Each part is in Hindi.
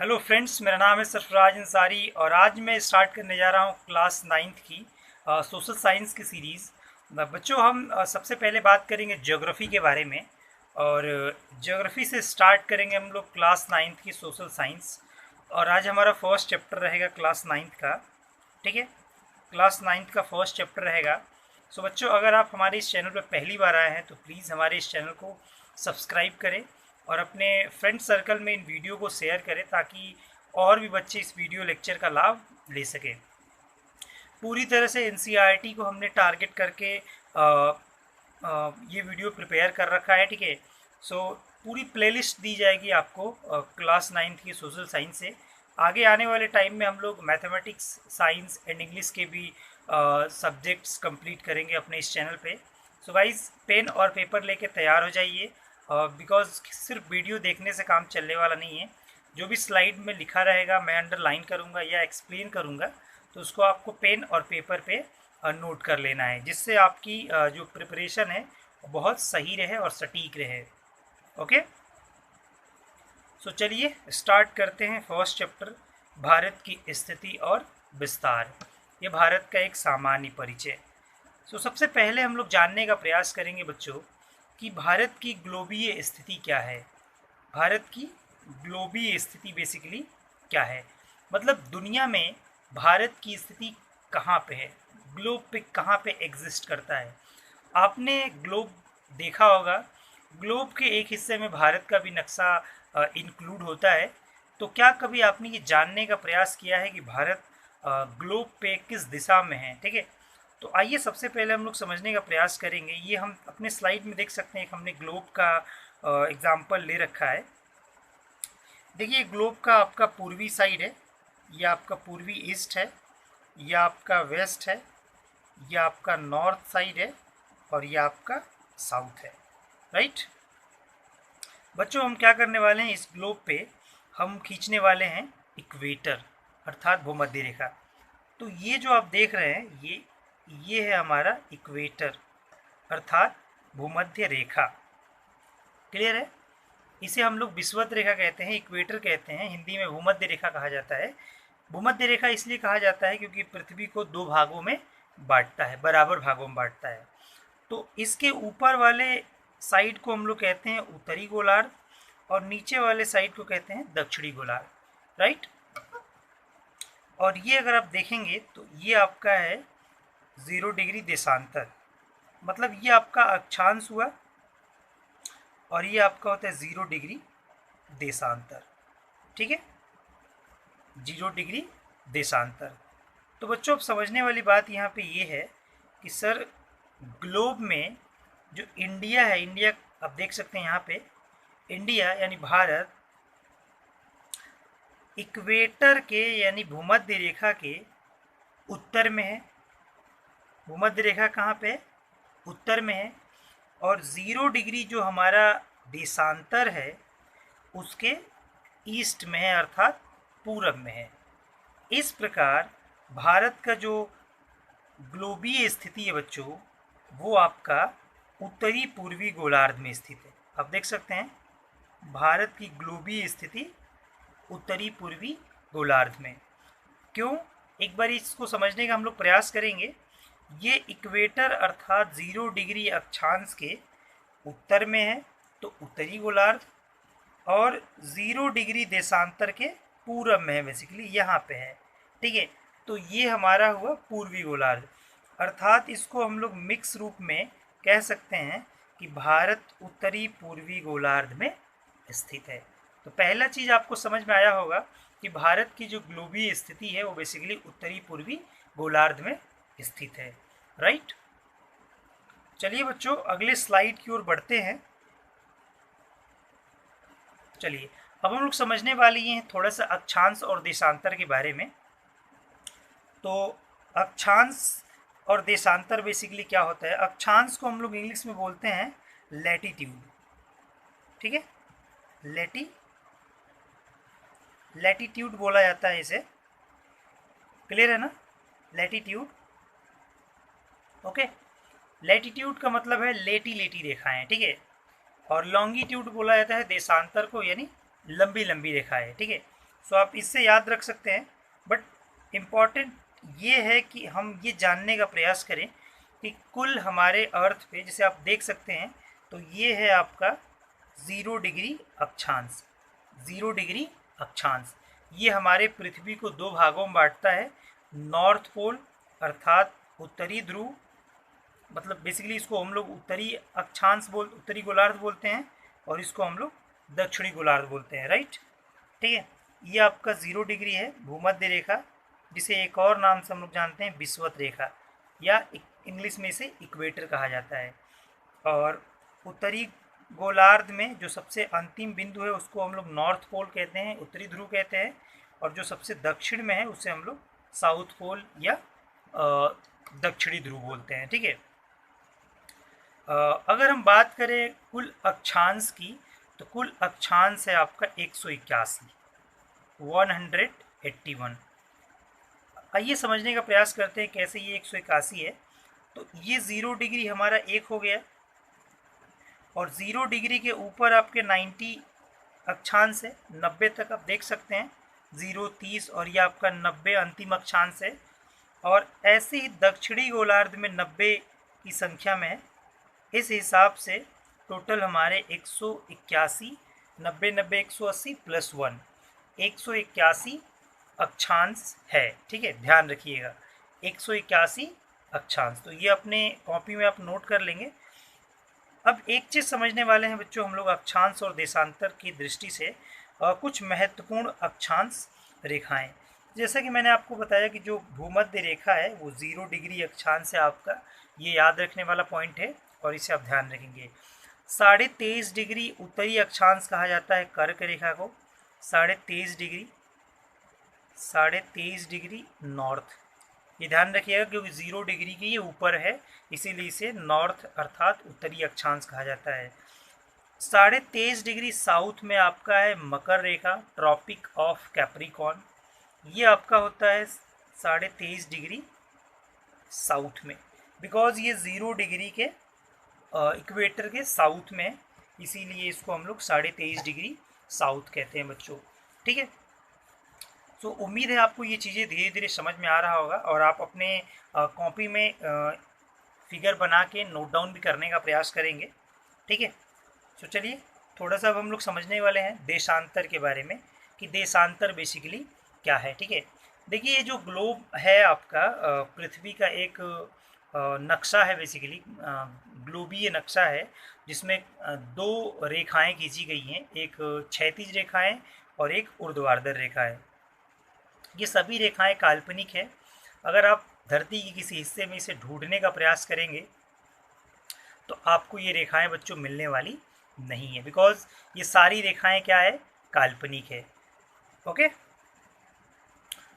हेलो फ्रेंड्स, मेरा नाम है सरफराज अंसारी और आज मैं स्टार्ट करने जा रहा हूँ क्लास नाइन्थ की सोशल साइंस की सीरीज़। बच्चों, हम सबसे पहले बात करेंगे ज्योग्राफी के बारे में और ज्योग्राफी से स्टार्ट करेंगे हम लोग क्लास नाइन्थ की सोशल साइंस। और आज हमारा फर्स्ट चैप्टर रहेगा क्लास नाइन्थ का। ठीक है, क्लास नाइन्थ का फर्स्ट चैप्टर रहेगा। सो बच्चों, अगर आप हमारे इस चैनल पर पहली बार आए हैं तो प्लीज़ हमारे इस चैनल को सब्सक्राइब करें और अपने फ्रेंड सर्कल में इन वीडियो को शेयर करें ताकि और भी बच्चे इस वीडियो लेक्चर का लाभ ले सकें। पूरी तरह से एनसीईआरटी को हमने टारगेट करके ये वीडियो प्रिपेयर कर रखा है। ठीक है, सो पूरी प्लेलिस्ट दी जाएगी आपको क्लास नाइन्थ की सोशल साइंस से। आगे आने वाले टाइम में हम लोग मैथमेटिक्स, साइंस एंड इंग्लिश के भी सब्जेक्ट्स कंप्लीट करेंगे अपने इस चैनल पे। सो गाइज, पेन और पेपर लेके तैयार हो जाइए बिकॉज सिर्फ वीडियो देखने से काम चलने वाला नहीं है। जो भी स्लाइड में लिखा रहेगा मैं अंडरलाइन करूँगा या एक्सप्लेन करूँगा, तो उसको आपको पेन और पेपर पे नोट कर लेना है, जिससे आपकी जो प्रिपरेशन है बहुत सही रहे और सटीक रहे। ओके, सो चलिए स्टार्ट करते हैं फर्स्ट चैप्टर, भारत की स्थिति और विस्तार। ये भारत का एक सामान्य परिचय। सो सबसे पहले हम लोग जानने का प्रयास करेंगे बच्चों कि भारत की ग्लोबीय स्थिति क्या है। भारत की ग्लोबीय स्थिति बेसिकली क्या है, मतलब दुनिया में भारत की स्थिति कहाँ पे है, ग्लोब पे कहाँ पे एग्जिस्ट करता है। आपने ग्लोब देखा होगा, ग्लोब के एक हिस्से में भारत का भी नक्शा इंक्लूड होता है। तो क्या कभी आपने ये जानने का प्रयास किया है कि भारत ग्लोब पे किस दिशा में है? ठीक है, तो आइए सबसे पहले हम लोग समझने का प्रयास करेंगे। ये हम अपने स्लाइड में देख सकते हैं, हमने ग्लोब का एग्जाम्पल ले रखा है। देखिए, ग्लोब का आपका पूर्वी साइड है, यह आपका पूर्वी ईस्ट है, यह आपका वेस्ट है, यह आपका नॉर्थ साइड है और यह आपका साउथ है। राइट बच्चों, हम क्या करने वाले हैं, इस ग्लोब पे हम खींचने वाले हैं इक्वेटर अर्थात भूमध्य रेखा। तो ये जो आप देख रहे हैं, ये है हमारा इक्वेटर अर्थात भूमध्य रेखा। क्लियर है? इसे हम लोग विषुवत रेखा कहते हैं, इक्वेटर कहते हैं, हिंदी में भूमध्य रेखा कहा जाता है। भूमध्य रेखा इसलिए कहा जाता है क्योंकि पृथ्वी को दो भागों में बांटता है, बराबर भागों में बांटता है। तो इसके ऊपर वाले साइड को हम लोग कहते हैं उत्तरी गोलार्ध और नीचे वाले साइड को कहते हैं दक्षिणी गोलार्ध। राइट, और ये अगर आप देखेंगे तो ये आपका है 0 डिग्री देशांतर, मतलब ये आपका अक्षांश हुआ और ये आपका होता है 0 डिग्री देशांतर। ठीक है, 0 डिग्री देशांतर। तो बच्चों, अब समझने वाली बात यहाँ पे ये है कि सर ग्लोब में जो इंडिया है, इंडिया आप देख सकते हैं यहाँ पे, इंडिया यानी भारत इक्वेटर के यानी भूमध्य रेखा के उत्तर में है। भूमध्य रेखा कहाँ पे है? उत्तर में है। और 0 डिग्री जो हमारा देशांतर है उसके ईस्ट में है अर्थात पूरब में है। इस प्रकार भारत का जो ग्लोबीय स्थिति है बच्चों, वो आपका उत्तरी पूर्वी गोलार्ध में स्थित है। आप देख सकते हैं भारत की ग्लोबीय स्थिति उत्तरी पूर्वी गोलार्ध में। क्यों? एक बार इसको समझने का हम लोग प्रयास करेंगे। ये इक्वेटर अर्थात 0 डिग्री अक्षांश के उत्तर में है तो उत्तरी गोलार्ध, और 0 डिग्री देशांतर के पूरब में है, बेसिकली यहाँ पे है। ठीक है, तो ये हमारा हुआ पूर्वी गोलार्ध, अर्थात इसको हम लोग मिक्स रूप में कह सकते हैं कि भारत उत्तरी पूर्वी गोलार्ध में स्थित है। तो पहला चीज़ आपको समझ में आया होगा कि भारत की जो ग्लोबीय स्थिति है वो बेसिकली उत्तरी पूर्वी गोलार्ध में स्थित है। राइट, चलिए बच्चों अगले स्लाइड की ओर बढ़ते हैं। चलिए, अब हम लोग समझने वाले हैं थोड़ा सा अक्षांश और देशांतर के बारे में। तो अक्षांश और देशांतर बेसिकली क्या होता है? अक्षांश को हम लोग इंग्लिश में बोलते हैं लैटिट्यूड। ठीक है, लैटिट्यूड बोला जाता है इसे। क्लियर है ना? लैटिट्यूड। ओके, लैटिट्यूड का मतलब है लेटी लेटी रेखाएं। ठीक है, और लॉन्गिट्यूड बोला जाता है देशांतर को, यानी लंबी लंबी रेखाएं। ठीक है, सो आप इससे याद रख सकते हैं। बट इम्पॉर्टेंट ये है कि हम ये जानने का प्रयास करें कि कुल हमारे अर्थ पे, जैसे आप देख सकते हैं, तो ये है आपका 0 डिग्री अक्षांश। 0 डिग्री अक्षांश ये हमारे पृथ्वी को दो भागों में बांटता है। नॉर्थ पोल अर्थात उत्तरी ध्रुव, मतलब बेसिकली इसको हम लोग उत्तरी गोलार्ध बोलते हैं, और इसको हम लोग दक्षिणी गोलार्ध बोलते हैं, राइट। ठीक है, ये आपका 0 डिग्री है भूमध्य रेखा, जिसे एक और नाम से हम लोग जानते हैं विषुवत रेखा, या इंग्लिश में इसे इक्वेटर कहा जाता है। और उत्तरी गोलार्ध में जो सबसे अंतिम बिंदु है उसको हम लोग नॉर्थ पोल कहते हैं, उत्तरी ध्रुव कहते हैं, और जो सबसे दक्षिण में है उसे हम लोग साउथ पोल या दक्षिणी ध्रुव बोलते हैं। ठीक है, अगर हम बात करें कुल अक्षांश की, तो कुल अक्षांश है आपका 181, 181। आइए समझने का प्रयास करते हैं कैसे ये 181 है। तो ये 0 डिग्री हमारा एक हो गया, और 0 डिग्री के ऊपर आपके 90 अक्षांश है, 90 तक आप देख सकते हैं, 0, 30, और ये आपका 90 अंतिम अक्षांश है। और ऐसे ही दक्षिणी गोलार्ध में 90 की संख्या में है। इस हिसाब से टोटल हमारे 181, 90, 90, 180 प्लस 1, 181 अक्षांश है। ठीक है, ध्यान रखिएगा 181 अक्षांश। तो ये अपने कॉपी में आप नोट कर लेंगे। अब एक चीज़ समझने वाले हैं बच्चों हम लोग अक्षांश और देशांतर की दृष्टि से, कुछ महत्वपूर्ण अक्षांश रेखाएं। जैसा कि मैंने आपको बताया कि जो भूमध्य रेखा है वो 0 डिग्री अक्षांश है आपका, ये याद रखने वाला पॉइंट है और इसे आप ध्यान रखेंगे। 23.5 डिग्री उत्तरी अक्षांश कहा जाता है कर्क रेखा को, 23.5 डिग्री, 23.5 डिग्री नॉर्थ। ये ध्यान रखिएगा क्योंकि 0 डिग्री के ये ऊपर है, इसीलिए इसे नॉर्थ अर्थात उत्तरी अक्षांश कहा जाता है। 23.5 डिग्री साउथ में आपका है मकर रेखा, ट्रॉपिक ऑफ कैप्रिकॉर्न। ये आपका होता है 23.5 डिग्री साउथ में, बिकॉज ये 0 डिग्री के इक्वेटर के साउथ में, इसीलिए इसको हम लोग 23.5 डिग्री साउथ कहते हैं बच्चों। ठीक है, तो उम्मीद है आपको ये चीज़ें धीरे धीरे समझ में आ रहा होगा, और आप अपने कॉपी में फिगर बना के नोट डाउन भी करने का प्रयास करेंगे। ठीक है, तो चलिए थोड़ा सा अब हम लोग समझने वाले हैं देशांतर के बारे में, कि देशांतर बेसिकली क्या है। ठीक है, देखिए ये जो ग्लोब है आपका, पृथ्वी का एक नक्शा है, बेसिकली ग्लोबीय नक्शा है, जिसमें दो रेखाएं खींची गई हैं, एक क्षैतिज रेखा है और एक ऊर्ध्वाधर रेखा है। ये सभी रेखाएं काल्पनिक है। अगर आप धरती के किसी हिस्से में इसे ढूंढने का प्रयास करेंगे तो आपको ये रेखाएं बच्चों मिलने वाली नहीं है, बिकॉज ये सारी रेखाएं क्या है, काल्पनिक है। ओके,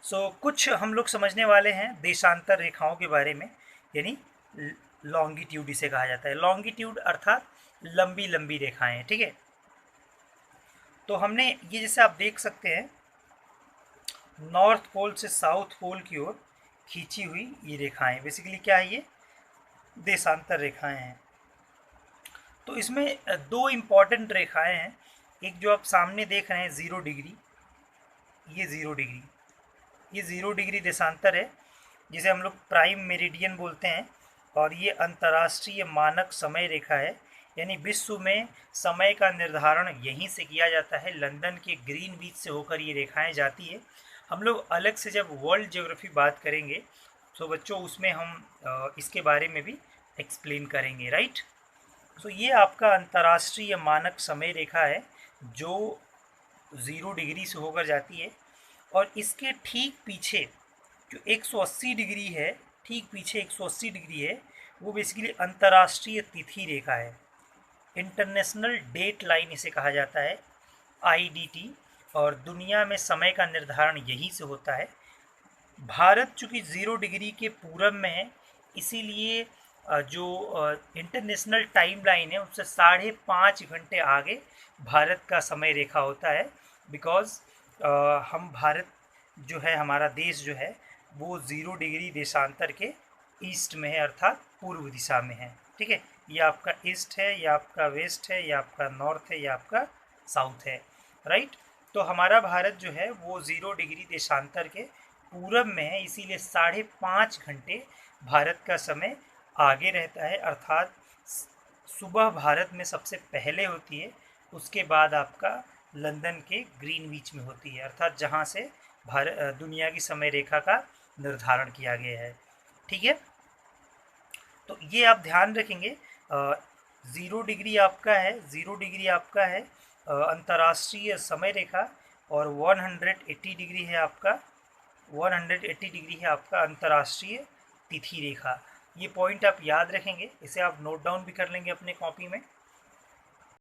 सो कुछ हम लोग समझने वाले हैं देशांतर रेखाओं के बारे में, यानी लॉन्गिट्यूड इसे कहा जाता है। लॉन्गिट्यूड अर्थात लंबी लंबी रेखाएं। ठीक है, तो हमने ये जैसे आप देख सकते हैं नॉर्थ पोल से साउथ पोल की ओर खींची हुई ये रेखाएं, बेसिकली क्या है, ये देशांतर रेखाएं हैं। तो इसमें दो इम्पॉर्टेंट रेखाएं हैं। एक जो आप सामने देख रहे हैं 0 डिग्री, ये 0 डिग्री, ये 0 डिग्री देशांतर है, जिसे हम लोग प्राइम मेरिडियन बोलते हैं, और ये अंतर्राष्ट्रीय मानक समय रेखा है, यानी विश्व में समय का निर्धारण यहीं से किया जाता है, लंदन के ग्रीनविच से होकर ये रेखाएं जाती है। हम लोग अलग से जब वर्ल्ड ज्योग्राफी बात करेंगे तो बच्चों उसमें हम इसके बारे में भी एक्सप्लेन करेंगे, राइट। सो ये आपका अंतर्राष्ट्रीय मानक समय रेखा है जो 0 डिग्री से होकर जाती है, और इसके ठीक पीछे जो 180 डिग्री है, ठीक पीछे 180 डिग्री है, वो बेसिकली अंतर्राष्ट्रीय तिथि रेखा है, इंटरनेशनल डेट लाइन इसे कहा जाता है, IDT, और दुनिया में समय का निर्धारण यहीं से होता है। भारत चूँकि 0 डिग्री के पूरब में है, इसीलिए जो इंटरनेशनल टाइम लाइन है उससे 5.5 घंटे आगे भारत का समय रेखा होता है, बिकॉज हम भारत जो है, हमारा देश जो है वो 0 डिग्री देशांतर के ईस्ट में है, अर्थात पूर्व दिशा में है। ठीक है, ये आपका ईस्ट है, ये आपका वेस्ट है, ये आपका नॉर्थ है, ये आपका साउथ है, राइट। तो हमारा भारत जो है वो 0 डिग्री देशांतर के पूरब में है, इसीलिए 5.5 घंटे भारत का समय आगे रहता है। अर्थात सुबह भारत में सबसे पहले होती है, उसके बाद आपका लंदन के ग्रीनविच में होती है, अर्थात जहाँ से भारत दुनिया की समय रेखा का निर्धारण किया गया है। ठीक है, तो ये आप ध्यान रखेंगे। 0 डिग्री आपका है, 0 डिग्री आपका है अंतर्राष्ट्रीय समय रेखा, और 180 डिग्री है आपका 180 डिग्री है आपका अंतर्राष्ट्रीय तिथि रेखा। ये पॉइंट आप याद रखेंगे, इसे आप नोट डाउन भी कर लेंगे अपने कॉपी में।